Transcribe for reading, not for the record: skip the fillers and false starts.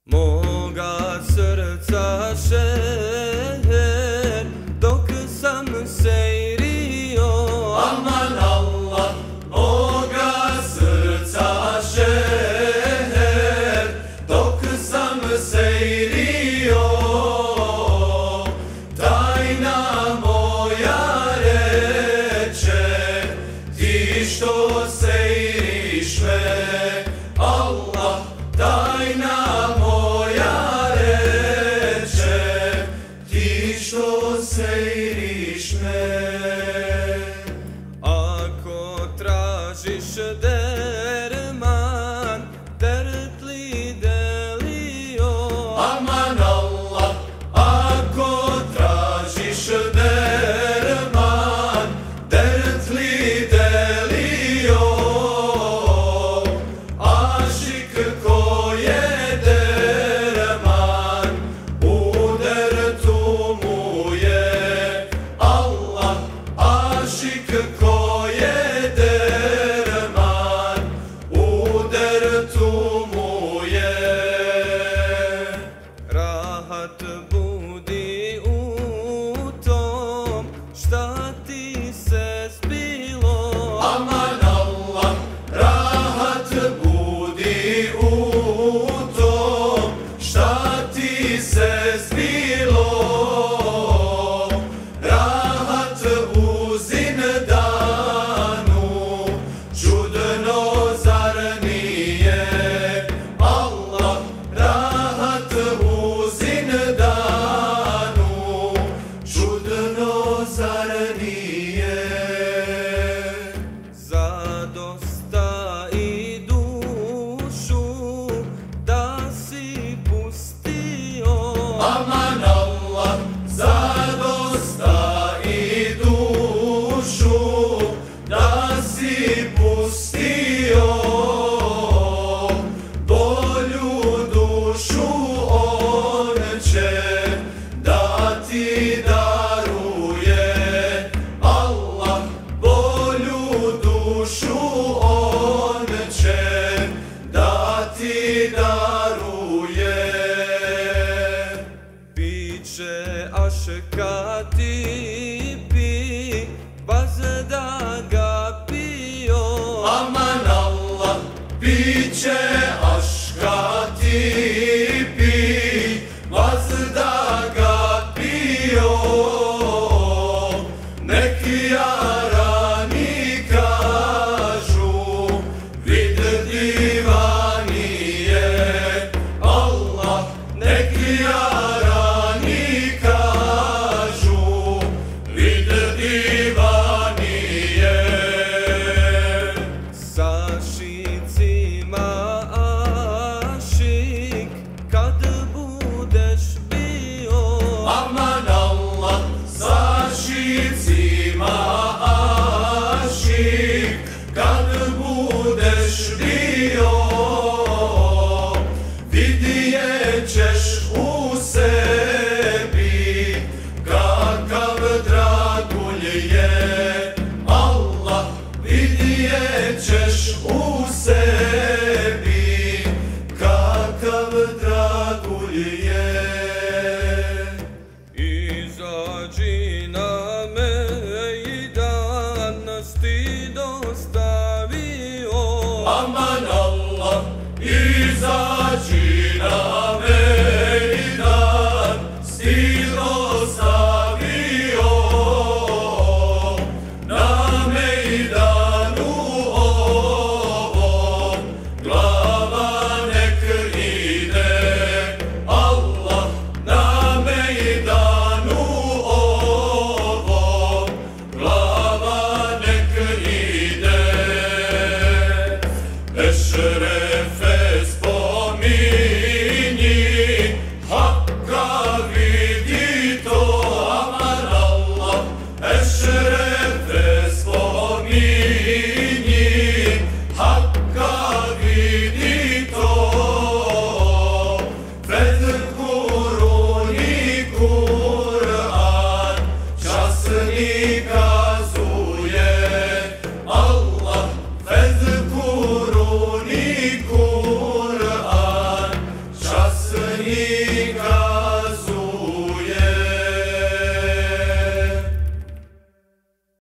Moga srca šeher dok sam sejrio. Aman Allah, moga srca šeher dok sam sejrio. Tajna moja reče, ti što sejriš me, Allah, tajna moja reče, ti što sejriš me. Ako tražiš derman, teret li delio? Aman Allah, ako tražiš derman, teret li delio? Ašik ko je derman, u dertu mu je Allah. Ašik ko je derman, u dertu mu je. Rahat budi u tom šta ti se zbilo. Aman Allah, rahat budi u tom šta ti se zbilo. Rahat u zindanu, čudno zar nije Allah. Rahat u zindanu, čudno zar nije. Za dosta i dušu da si pustio. Aman Allah, za dosta i dušu da si pustio. Bolju dušu on će da ti daruje Allah. Bolju dušu on će da ti daruje. Piće aška ti pi, baz da ga pio. Aman Allah, piće aška ti pi, vas da ga pio. Neki jarani kažu, vid divani je Allah. Neki jarani kažu, vid divani je. Sa šicima ašik kad budeš bio. Aman Allah, sa šicima ašik kad budeš bio. Vidjet ćeš u sebi kakav dragulj je Allah. Vidjet ćeš u sebi kakav dragulj je. Izađi na mejdan, stid ostavio. Aman Allah, izađi na mejdan, stid ostavio. Na mejdanu ovom glava nek ide Allah. Na mejdanu ovom glava nek ide. Eşrefe spominje mi